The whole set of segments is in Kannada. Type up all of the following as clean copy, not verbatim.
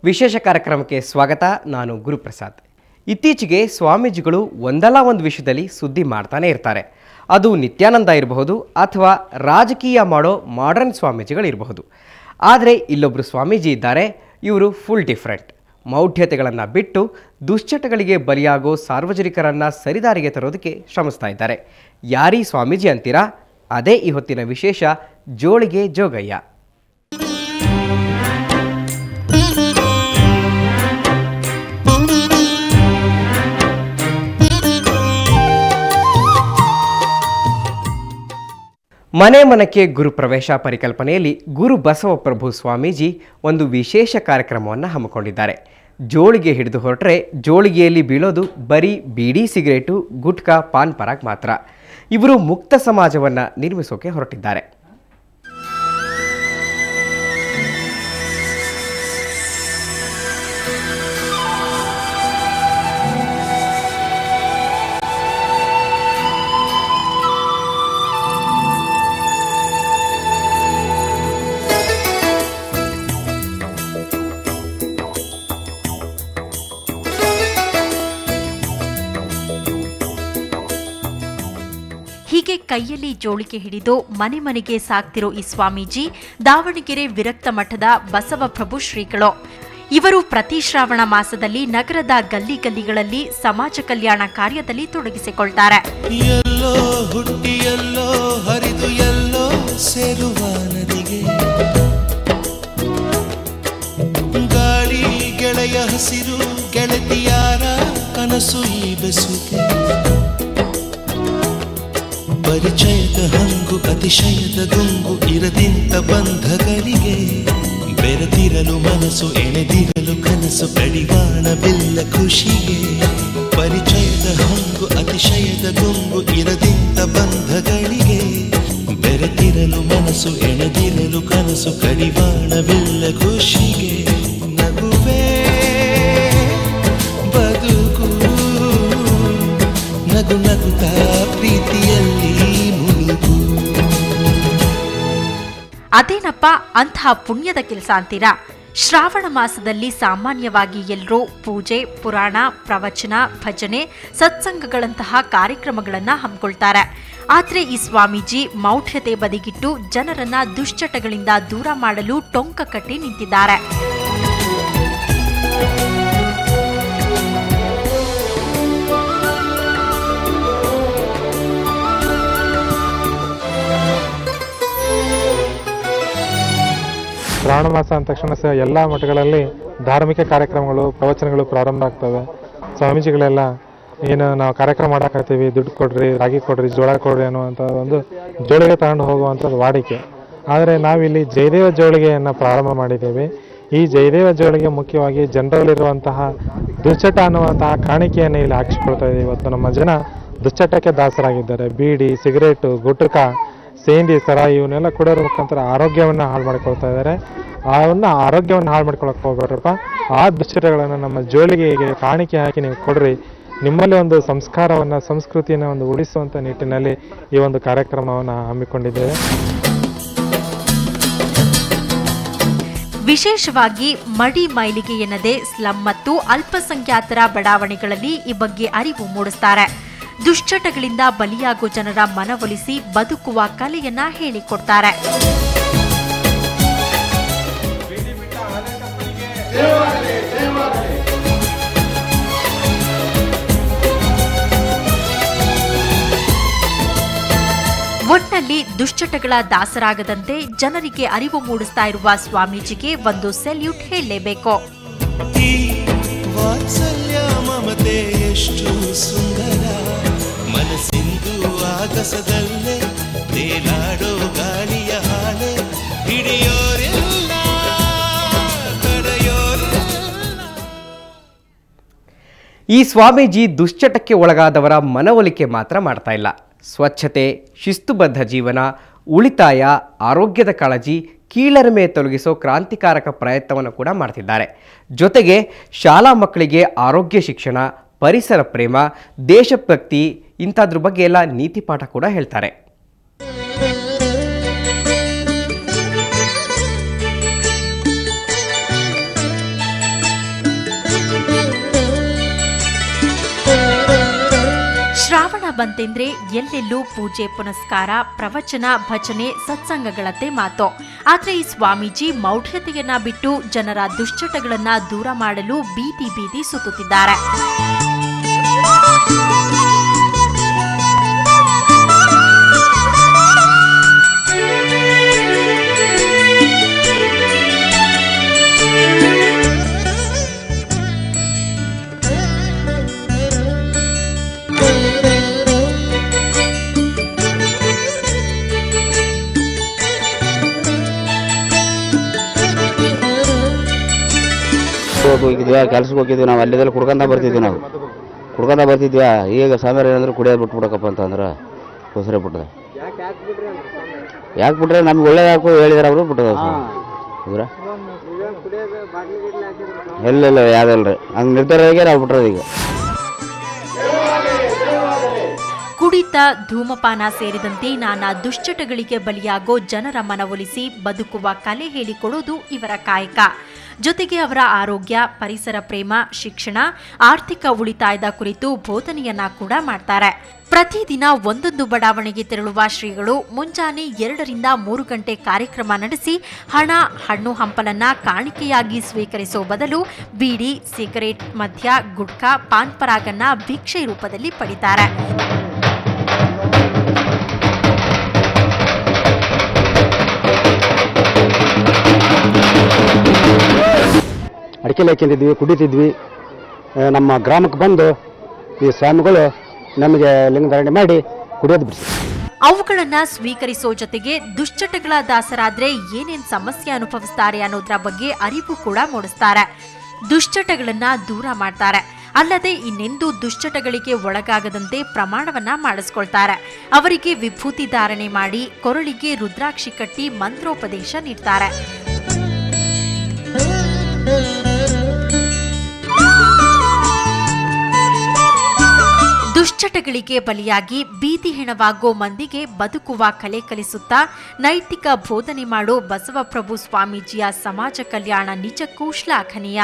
ವಿಶೇಷ ಕಾರ್ಯಕ್ರಮಕ್ಕೆ ಸ್ವಾಗತ. ನಾನು ಗುರುಪ್ರಸಾದ್. ಇತ್ತೀಚೆಗೆ ಸ್ವಾಮೀಜಿಗಳು ಒಂದಲ್ಲ ಒಂದು ವಿಷಯದಲ್ಲಿ ಸುದ್ದಿ ಮಾಡ್ತಾನೆ ಇರ್ತಾರೆ. ಅದು ನಿತ್ಯಾನಂದ ಇರಬಹುದು ಅಥವಾ ರಾಜಕೀಯ ಮಾಡೋ ಮಾಡರ್ನ್ ಸ್ವಾಮೀಜಿಗಳಿರಬಹುದು. ಆದರೆ ಇಲ್ಲೊಬ್ಬರು ಸ್ವಾಮೀಜಿ ಇದ್ದಾರೆ. ಇವರು ಫುಲ್ ಡಿಫ್ರೆಂಟ್. ಮೌಢ್ಯತೆಗಳನ್ನು ಬಿಟ್ಟು ದುಶ್ಚಟಗಳಿಗೆ ಬಲಿಯಾಗೋ ಸಾರ್ವಜನಿಕರನ್ನು ಸರಿದಾರಿಗೆ ತರೋದಕ್ಕೆ ಶ್ರಮಿಸ್ತಾ ಇದ್ದಾರೆ. ಯಾರೀ ಸ್ವಾಮೀಜಿ ಅಂತೀರಾ? ಅದೇ ಈ ಹೊತ್ತಿನ ವಿಶೇಷ ಜೋಳಿಗೆ ಜೋಗಯ್ಯ. ಮನೆ ಮನಕ್ಕೆ ಗುರು ಪ್ರವೇಶ ಪರಿಕಲ್ಪನೆಯಲ್ಲಿ ಗುರು ಬಸವಪ್ರಭು ಸ್ವಾಮೀಜಿ ಒಂದು ವಿಶೇಷ ಕಾರ್ಯಕ್ರಮವನ್ನು ಹಮ್ಮಿಕೊಂಡಿದ್ದಾರೆ. ಜೋಳಿಗೆ ಹಿಡಿದು ಹೊರಟ್ರೆ ಜೋಳಿಗೆಯಲ್ಲಿ ಬೀಳೋದು ಬರೀ ಬೀಡಿ, ಸಿಗರೇಟು, ಗುಟ್ಕಾ, ಪಾನ್ ಪರಾಗ್ ಮಾತ್ರ. ಇವರು ಮುಕ್ತ ಸಮಾಜವನ್ನು ನಿರ್ಮಿಸೋಕೆ ಹೊರಟಿದ್ದಾರೆ. ಹೀಗೆ ಕೈಯಲ್ಲಿ ಜೋಳಿಗೆ ಹಿಡಿದು ಮನೆ ಮನೆಗೆ ಸಾಕ್ತಿರೋ ಈ ಸ್ವಾಮೀಜಿ ದಾವಣಗೆರೆ ವಿರಕ್ತ ಮಠದ ಬಸವಪ್ರಭು ಶ್ರೀಗಳು. ಇವರು ಪ್ರತಿ ಶ್ರಾವಣ ಮಾಸದಲ್ಲಿ ನಗರದ ಗಲ್ಲಿ ಗಲ್ಲಿಗಳಲ್ಲಿ ಸಮಾಜ ಕಲ್ಯಾಣ ಕಾರ್ಯದಲ್ಲಿ ತೊಡಗಿಸಿಕೊಳ್ತಾರೆ. ಎಲ್ಲೋ ಹುಟ್ಟಿ ಎಲ್ಲೋ ಹರಿದು ಎಲ್ಲೋ ಸೇರುವ ನದಿಗೆ ಗಾಳಿ ಗೆಳೆಯ ಹಸಿರು ಗೆಳತಿಯಾರ ಕನಸು ಈ ಬೆಸುಗೆ ಪರಿಚಯದ ಹಂಗು ಅತಿಶಯದ ಗುಂಗು ಇರದಿಂತ ಬಂಧಗಳಿಗೆ ಬೆರೆತಿರಲು ಮನಸ್ಸು ಎಣೆದಿರಲು ಕನಸು ಕಡಿವಾಣ ಬಿಲ್ಲ ಖುಷಿಗೆ ಪರಿಚಯದ ಹಂಗು ಅತಿಶಯದ ಗುಂಗು ಇರದಿಂತ ಬಂಧಗಳಿಗೆ ಬೆರೆತಿರಲು ಮನಸ್ಸು ಎಣೆದಿರಲು ಕನಸು ಕಡಿವಾಣ ಬಿಲ್ಲ ಖುಷಿಗೆ ನಗುವೆ ಬದುಕು ನಗು ನಗುತ್ತಾ ಪ್ರೀತಿಯಲ್ಲಿ ಮುಳುಗು. ಅದೇನಪ್ಪ ಅಂತಹ ಪುಣ್ಯದ ಕೆಲಸ ಅಂತೀರಾ? ಶ್ರಾವಣ ಮಾಸದಲ್ಲಿ ಸಾಮಾನ್ಯವಾಗಿ ಎಲ್ಲರೂ ಪೂಜೆ, ಪುರಾಣ, ಪ್ರವಚನ, ಭಜನೆ, ಸತ್ಸಂಗಗಳಂತಹ ಕಾರ್ಯಕ್ರಮಗಳನ್ನು ಹಮ್ಮಿಕೊಳ್ತಾರೆ. ಆದರೆ ಈ ಸ್ವಾಮೀಜಿ ಮೌಢ್ಯತೆ ಬದಿಗಿಟ್ಟು ಜನರನ್ನ ದುಶ್ಚಟಗಳಿಂದ ದೂರ ಮಾಡಲು ಟೊಂಕ ಕಟ್ಟಿ ನಿಂತಿದ್ದಾರೆ. ಶ್ರಾವಣ ಮಾಸ ಅಂದ ತಕ್ಷಣ ಎಲ್ಲ ಮಠಗಳಲ್ಲಿ ಧಾರ್ಮಿಕ ಕಾರ್ಯಕ್ರಮಗಳು, ಪ್ರವಚನಗಳು ಪ್ರಾರಂಭ ಆಗ್ತವೆ. ಸ್ವಾಮೀಜಿಗಳೆಲ್ಲ ಏನು ನಾವು ಕಾರ್ಯಕ್ರಮ ಮಾಡಾಕತ್ತೀವಿ, ದುಡ್ಡು ಕೊಡ್ರಿ, ರಾಗಿ ಕೊಡ್ರಿ, ಜೋಳ ಕೊಡ್ರಿ ಅನ್ನುವಂಥ ಒಂದು ಜೋಳಿಗೆ ತಗೊಂಡು ಹೋಗುವಂಥದ್ದು ವಾಡಿಕೆ. ಆದರೆ ನಾವಿಲ್ಲಿ ಜಯದೇವ ಜೋಳಿಗೆಯನ್ನು ಪ್ರಾರಂಭ ಮಾಡಿದ್ದೇವೆ. ಈ ಜಯದೇವ ಜೋಳಿಗೆ ಮುಖ್ಯವಾಗಿ ಜನರಲ್ಲಿರುವಂತಹ ದುಶ್ಚಟ ಅನ್ನುವಂತಹ ಕಾಣಿಕೆಯನ್ನು ಇಲ್ಲಿ ಹಾಕಿಸ್ಕೊಳ್ತಾ ಇದ್ದೀವಿ. ಇವತ್ತು ನಮ್ಮ ಜನ ದುಶ್ಚಟಕ್ಕೆ ದಾಸರಾಗಿದ್ದಾರೆ. ಬೀಡಿ, ಸಿಗರೇಟು, ಗುಟ್ಕಾ, ಸೇಂದಿ, ಸರಾಯಿ ಇವನ್ನೆಲ್ಲ ಕೊಡೋದ್ರ ಮುಖಾಂತರ ಆರೋಗ್ಯವನ್ನು ಹಾಳು ಮಾಡ್ಕೊಳ್ತಾ ಇದ್ದಾರೆ. ಆರೋಗ್ಯವನ್ನು ಹಾಳು ಮಾಡ್ಕೊಳಕ್ಕೆ ಹೋಗ್ಬೇಡ್ರಪ್ಪ. ಆ ದುಶ್ಚಟಗಳನ್ನು ನಮ್ಮ ಜೋಳಿಗೆಗೆ ಕಾಣಿಕೆ ಹಾಕಿ ನೀವು ಕೊಡ್ರಿ. ನಿಮ್ಮಲ್ಲಿ ಒಂದು ಸಂಸ್ಕಾರವನ್ನು, ಸಂಸ್ಕೃತಿಯನ್ನು ಒಂದು ಉಳಿಸುವಂಥ ನಿಟ್ಟಿನಲ್ಲಿ ಈ ಒಂದು ಕಾರ್ಯಕ್ರಮವನ್ನು ಹಮ್ಮಿಕೊಂಡಿದ್ದೇವೆ. ವಿಶೇಷವಾಗಿ ಮಡಿ ಮೈಲಿಗೆ ಎನ್ನದೆ ಸ್ಲಂ ಮತ್ತು ಅಲ್ಪಸಂಖ್ಯಾತರ ಬಡಾವಣೆಗಳಲ್ಲಿ ಈ ಬಗ್ಗೆ ಅರಿವು ಮೂಡಿಸ್ತಾರೆ. ದುಶ್ಚಟಗಳಿಂದ ಬಲಿಯಾಗೋ ಜನರ ಮನವೊಲಿಸಿ ಬದುಕುವ ಕಲೆಯನ್ನ ಹೇಳಿಕೊಡ್ತಾರೆ. ಒಟ್ನಲ್ಲಿ ದುಶ್ಚಟಗಳ ದಾಸರಾಗದಂತೆ ಜನರಿಗೆ ಅರಿವು ಮೂಡಿಸ್ತಾ ಇರುವ ಸ್ವಾಮೀಜಿಗೆ ಒಂದು ಸೆಲ್ಯೂಟ್ ಹೇಳಲೇಬೇಕು. ವಾತ್ಸಲ್ಯ ಮಮತೆ ಎಷ್ಟು ಸುಂದರ, ಮನಸ್ಸಿಂದು ಆಗಸದಲ್ಲೇ ತೇಲಾಡೋ ಗಾಳಿಯ ಹಾಲೆ ಹಿಡಿಯೋರಿಲ್ಲ ತಡೆಯೋರಿಲ್ಲ. ಈ ಸ್ವಾಮೀಜಿ ದುಶ್ಚಟಕ್ಕೆ ಒಳಗಾದವರ ಮನವೊಲಿಕೆ ಮಾತ್ರ ಮಾಡ್ತಾ ಇಲ್ಲ. ಸ್ವಚ್ಛತೆ, ಶಿಸ್ತುಬದ್ಧ ಜೀವನ, ಉಳಿತಾಯ, ಆರೋಗ್ಯದ ಕಾಳಜಿ, ಕೀಳರಿಮೆ ತೊಲಗಿಸೋ ಕ್ರಾಂತಿಕಾರಕ ಪ್ರಯತ್ನವನ್ನು ಕೂಡ ಮಾಡ್ತಿದ್ದಾರೆ. ಜೊತೆಗೆ ಶಾಲಾ ಮಕ್ಕಳಿಗೆ ಆರೋಗ್ಯ ಶಿಕ್ಷಣ, ಪರಿಸರ ಪ್ರೇಮ, ದೇಶಭಕ್ತಿ ಇಂಥದ್ರ ಬಗ್ಗೆ ಎಲ್ಲ ನೀತಿ ಪಾಠ ಕೂಡ ಹೇಳ್ತಾರೆ. ಬಂತೆಂದ್ರೆ ಎಲ್ಲೆಲ್ಲೂ ಪೂಜೆ ಪುನಸ್ಕಾರ, ಪ್ರವಚನ, ಭಜನೆ, ಸತ್ಸಂಗಗಳದ್ದೇ ಮಾತು. ಆದ್ರೆ ಈ ಸ್ವಾಮೀಜಿ ಮೌಢ್ಯತೆಯನ್ನ ಬಿಟ್ಟು ಜನರ ದುಶ್ಚಟಗಳನ್ನ ದೂರ ಮಾಡಲು ಬೀದಿ ಬೀದಿ ಸುತ್ತುತ್ತಿದ್ದಾರೆ. ಹೋಗಿದ್ವಿ, ಕೆಲ್ಸಕ್ಕೆ ಹೋಗಿದ್ವಿ, ನಾವು ಅಲ್ಲಿದಲ್ಲಿ ಕುಡ್ಕೊಂಡ ಬರ್ತಿದ್ವಿ. ಈಗ ಸಮಯ ಏನಂದ್ರೆ ಕುಡಿಯೋದು ಬಿಟ್ಬಿಡಕಪ್ಪ ಅಂತಂದ್ರೆ ಹೊಸರೇ ಬಿಟ್ಟದ. ಯಾಕೆ ಬಿಟ್ರೆ ನಮ್ಗೆ ಒಳ್ಳೇದಾಕು ಹೇಳಿದಾರೆ ಅವರು ಬಿಟ್ಟದ ಇದ್ರ ಎಲ್ಲ ಯಾವ್ದಲ್ರಿ ಹಂಗೆ ನಿರ್ಧಾರ ನಾವು ಬಿಟ್ರದ. ಈಗ ಕುಡಿತ, ಧೂಮಪಾನ ಸೇರಿದಂತೆ ನಾನಾ ದುಶ್ಚಟಗಳಿಗೆ ಬಲಿಯಾಗೋ ಜನರ ಮನವೊಲಿಸಿ ಬದುಕುವ ಕಲೆ ಹೇಳಿಕೊಡೋದು ಇವರ ಕಾಯಕ. ಜೊತೆಗೆ ಅವರ ಆರೋಗ್ಯ, ಪರಿಸರ ಪ್ರೇಮ, ಶಿಕ್ಷಣ, ಆರ್ಥಿಕ ಉಳಿತಾಯದ ಕುರಿತು ಬೋಧನೆಯನ್ನ ಕೂಡ ಮಾಡ್ತಾರೆ. ಪ್ರತಿದಿನ ಒಂದೊಂದು ಬಡಾವಣೆಗೆ ತೆರಳುವ ಶ್ರೀಗಳು ಮುಂಜಾನೆ 2 ರಿಂದ 3 ಗಂಟೆ ಕಾರ್ಯಕ್ರಮ ನಡೆಸಿ ಹಣ, ಹಣ್ಣು ಹಂಪಲನ್ನ ಕಾಣಿಕೆಯಾಗಿ ಸ್ವೀಕರಿಸೋ ಬದಲು ಬೀಡಿ, ಸಿಗರೇಟ್, ಮದ್ಯ, ಗುಟ್ಕಾ, ಪಾನ್ ಪರಾಗನ್ನ ಭಿಕ್ಷೆ ರೂಪದಲ್ಲಿ ಪಡಿತಾರೆ. ಅಡಿಕೆ ಹಾಕಿದ್ವಿ, ಕುಡಿತಿದ್ವಿ. ನಮ್ಮ ಗ್ರಾಮಕ್ಕೆ ಬಂದು ಈ ಸ್ವಾಮಿಗಳು ನಮಗೆ ಲಿಂಗಧಾರಣೆ ಮಾಡಿ ಕುಡಿಯೋದು ಬಿಡಿಸಿ ಅವುಗಳನ್ನ ಸ್ವೀಕರಿಸೋ ಜೊತೆಗೆ ದುಶ್ಚಟಗಳ ದಾಸರಾದ್ರೆ ಏನೇನ್ ಸಮಸ್ಯೆ ಅನುಭವಿಸ್ತಾರೆ ಅನ್ನೋದ್ರ ಬಗ್ಗೆ ಅರಿವು ಕೂಡ ಮೂಡಿಸ್ತಾರೆ. ದುಶ್ಚಟಗಳನ್ನ ದೂರ ಮಾಡ್ತಾರೆ. ಅಲ್ಲದೆ ಇನ್ನೆಂದೂ ದುಶ್ಚಟಗಳಿಗೆ ಒಳಗಾಗದಂತೆ ಪ್ರಮಾಣವನ್ನ ಮಾಡಿಸ್ಕೊಳ್ತಾರೆ. ಅವರಿಗೆ ವಿಭೂತಿ ಧಾರಣೆ ಮಾಡಿ ಕೊರಳಿಗೆ ರುದ್ರಾಕ್ಷಿ ಕಟ್ಟಿ ಮಂತ್ರೋಪದೇಶ ನೀಡ್ತಾರೆ. ದುಶ್ಚಟಗಳಿಗೆ ಬಲಿಯಾಗಿ ಬೀದಿ ಹೆಣವಾಗೋ ಮಂದಿಗೆ ಬದುಕುವ ಕಲೆ ಕಲಿಸುತ್ತಾ ನೈತಿಕ ಬೋಧನೆ ಮಾಡೋ ಬಸವಪ್ರಭು ಸ್ವಾಮೀಜಿಯ ಸಮಾಜ ಕಲ್ಯಾಣ ನಿಜಕ್ಕೂ ಶ್ಲಾಘನೀಯ.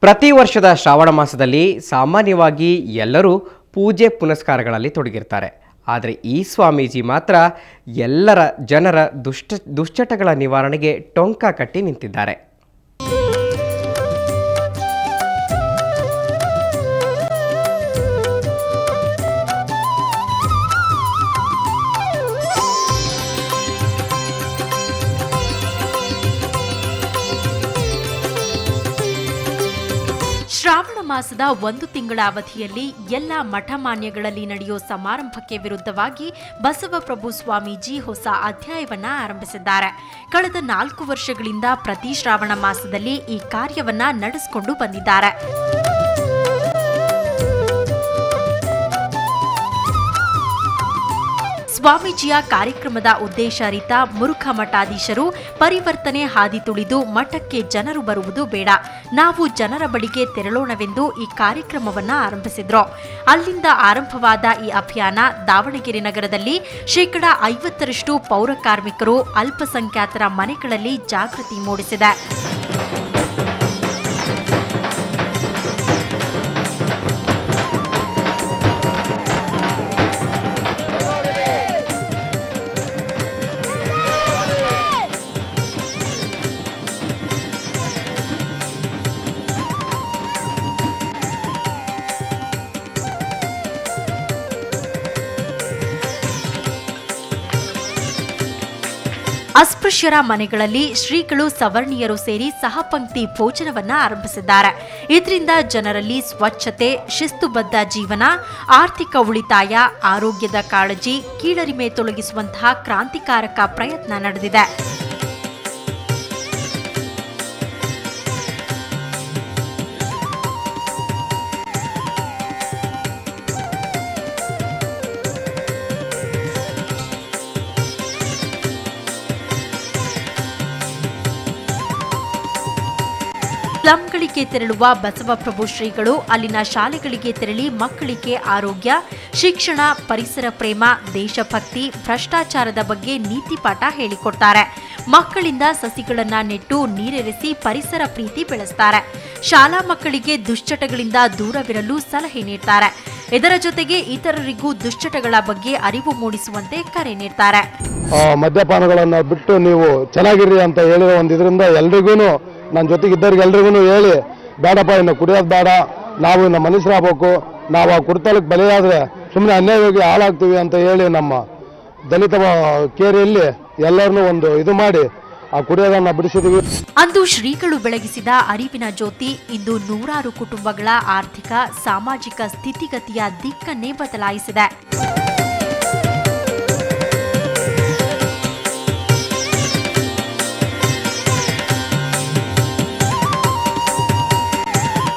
ಪ್ರತಿ ವರ್ಷದ ಶ್ರಾವಣ ಮಾಸದಲ್ಲಿ ಸಾಮಾನ್ಯವಾಗಿ ಎಲ್ಲರೂ ಪೂಜೆ ಪುನಸ್ಕಾರಗಳಲ್ಲಿ ತೊಡಗಿರ್ತಾರೆ. ಆದರೆ ಈ ಸ್ವಾಮೀಜಿ ಮಾತ್ರ ಎಲ್ಲರ ಜನರ ದುಶ್ಚಟಗಳ ನಿವಾರಣೆಗೆ ಟೊಂಕ ಕಟ್ಟಿ ನಿಂತಿದ್ದಾರೆ. ಶ್ರಾವಣ ಮಾಸದ 1 ತಿಂಗಳ ಅವಧಿಯಲ್ಲಿ ಎಲ್ಲ ಮಠಮಾನ್ಯಗಳಲ್ಲಿ ನಡೆಯೋ ಸಮಾರಂಭಕ್ಕೆ ವಿರುದ್ಧವಾಗಿ ಬಸವಪ್ರಭು ಸ್ವಾಮೀಜಿ ಹೊಸ ಅಧ್ಯಾಯವನ್ನ ಆರಂಭಿಸಿದ್ದಾರೆ. ಕಳೆದ 4 ವರ್ಷಗಳಿಂದ ಪ್ರತಿ ಶ್ರಾವಣ ಮಾಸದಲ್ಲಿ ಈ ಕಾರ್ಯವನ್ನ ನಡೆಸಿಕೊಂಡು ಬಂದಿದ್ದಾರೆ. ಸ್ವಾಮೀಜಿಯ ಕಾರ್ಯಕ್ರಮದ ಉದ್ದೇಶ ಅರಿತ ಮುರುಘ ಮಠಾಧೀಶರು ಪರಿವರ್ತನೆ ಹಾದಿ ತುಳಿದು ಮಠಕ್ಕೆ ಜನರು ಬರುವುದು ಬೇಡ, ನಾವು ಜನರ ಬಳಿಗೆ ತೆರಳೋಣವೆಂದು ಈ ಕಾರ್ಯಕ್ರಮವನ್ನ ಆರಂಭಿಸಿದ್ರು. ಅಲ್ಲಿಂದ ಆರಂಭವಾದ ಈ ಅಭಿಯಾನ ದಾವಣಗೆರೆ ನಗರದಲ್ಲಿ 50% ಪೌರ ಕಾರ್ಮಿಕರು, ಅಲ್ಪಸಂಖ್ಯಾತರ ಮನೆಗಳಲ್ಲಿ ಜಾಗೃತಿ ಮೂಡಿಸಿದೆ. ಅಸ್ಪೃಶ್ಯರ ಮನೆಗಳಲ್ಲಿ ಶ್ರೀಗಳು ಸವರ್ಣೀಯರು ಸೇರಿ ಸಹಪಂಕ್ತಿ ಭೋಜನವನ್ನ ಆರಂಭಿಸಿದ್ದಾರೆ. ಇದರಿಂದ ಜನರಲ್ಲಿ ಸ್ವಚ್ಛತೆ, ಶಿಸ್ತುಬದ್ಧ ಜೀವನ, ಆರ್ಥಿಕ ಉಳಿತಾಯ, ಆರೋಗ್ಯದ ಕಾಳಜಿ, ಕೀಳರಿಮೆ ತೊಲಗಿಸುವಂತಹ ಕ್ರಾಂತಿಕಾರಕ ಪ್ರಯತ್ನ ನಡೆದಿದೆ. ಸ್ಲಂಗಳಿಗೆ ತೆರಳುವ ಬಸವಪ್ರಭು ಶ್ರೀಗಳು ಅಲ್ಲಿನ ಶಾಲೆಗಳಿಗೆ ತೆರಳಿ ಮಕ್ಕಳಿಗೆ ಆರೋಗ್ಯ, ಶಿಕ್ಷಣ, ಪರಿಸರ ಪ್ರೇಮ, ದೇಶಭಕ್ತಿ, ಭ್ರಷ್ಟಾಚಾರದ ಬಗ್ಗೆ ನೀತಿ ಪಾಠ ಹೇಳಿಕೊಡ್ತಾರೆ. ಮಕ್ಕಳಿಂದ ಸಸಿಗಳನ್ನ ನೆಟ್ಟು ನೀರೆರೆಸಿ ಪರಿಸರ ಪ್ರೀತಿ ಬೆಳೆಸ್ತಾರೆ. ಶಾಲಾ ಮಕ್ಕಳಿಗೆ ದುಶ್ಚಟಗಳಿಂದ ದೂರವಿರಲು ಸಲಹೆ ನೀಡ್ತಾರೆ. ಇದರ ಜೊತೆಗೆ ಇತರರಿಗೂ ದುಶ್ಚಟಗಳ ಬಗ್ಗೆ ಅರಿವು ಮೂಡಿಸುವಂತೆ ಕರೆ ನೀಡ್ತಾರೆ. ಮದ್ಯಪಾನಗಳನ್ನು ಬಿಟ್ಟು ನೀವು ಚೆನ್ನಾಗಿರಿ ಅಂತ ಹೇಳಿರೋ ಒಂದು ಇದರಿಂದ ಎಲ್ರಿಗೂ ನನ್ನ ಜೊತೆಗಿದ್ದವ್ರಿಗೆ ಎಲ್ರಿಗೂ ಹೇಳಿ, ಬೇಡಪ್ಪ ಇನ್ನು ಕುಡಿಯೋದು ಬೇಡ, ನಾವು ಇನ್ನು ಮನುಷ್ಯರಾಗಬೇಕು, ನಾವು ಆ ಕುಡ್ತಲಕ್ಕೆ ಬಲಿಯಾದರೆ ಸುಮ್ಮನೆ ಅನ್ಯಾಯವಾಗಿ ಹಾಳಾಗ್ತೀವಿ ಅಂತ ಹೇಳಿ ನಮ್ಮ ದಲಿತ ಕೇರಿಯಲ್ಲಿ ಎಲ್ಲರನ್ನೂ ಒಂದು ಇದು ಮಾಡಿ ಆ ಕುಡಿಯೋದನ್ನ ಬಿಡಿಸಿದ್ವಿ. ಅಂದು ಶ್ರೀಗಳು ಬೆಳಗಿಸಿದ ಅರಿವಿನ ಜ್ಯೋತಿ ಇಂದು ನೂರಾರು ಕುಟುಂಬಗಳ ಆರ್ಥಿಕ ಸಾಮಾಜಿಕ ಸ್ಥಿತಿಗತಿಯ ದಿಕ್ಕನ್ನೇ ಬದಲಾಯಿಸಿದೆ.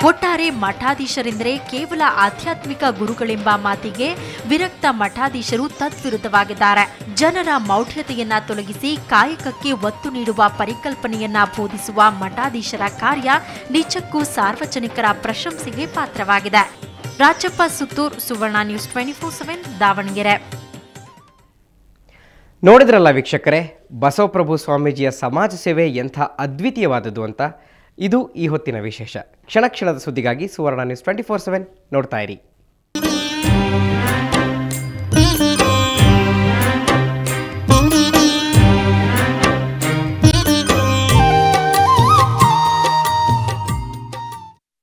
ಒಟ್ಟಾರೆ ಮಠಾಧೀಶರೆಂದರೆ ಕೇವಲ ಆಧ್ಯಾತ್ಮಿಕ ಗುರುಗಳೆಂಬ ಮಾತಿಗೆ ವಿರಕ್ತ ಮಠಾಧೀಶರು ತದ್ವಿರುದ್ಧವಾಗಿದ್ದಾರೆ. ಜನರ ಮೌಢ್ಯತೆಯನ್ನ ತೊಲಗಿಸಿ ಕಾಯಕಕ್ಕೆ ಒತ್ತು ನೀಡುವ ಪರಿಕಲ್ಪನೆಯನ್ನ ಬೋಧಿಸುವ ಮಠಾಧೀಶರ ಕಾರ್ಯ ನಿಜಕ್ಕೂ ಸಾರ್ವಜನಿಕರ ಪ್ರಶಂಸೆಗೆ ಪಾತ್ರವಾಗಿದೆ. ರಾಜಪ್ಪ ಸುತ್ತೂರ್, ಸುವರ್ಣ ನ್ಯೂಸ್ 24/7 ದಾವಣಗೆರೆ. ನೋಡಿದ್ರಲ್ಲ ವೀಕ್ಷಕರೇ, ಬಸವಪ್ರಭು ಸ್ವಾಮೀಜಿಯ ಸಮಾಜ ಸೇವೆ ಎಂಥ ಅದ್ವಿತೀಯವಾದದ್ದು ಅಂತ. ಇದು ಈ ಹೊತ್ತಿನ ವಿಶೇಷ. ಕ್ಷಣ ಕ್ಷಣದ ಸುದ್ದಿಗಾಗಿ ಸುವರ್ಣ ನ್ಯೂಸ್ 24/7 ನೋಡ್ತಾ ಇರಿ.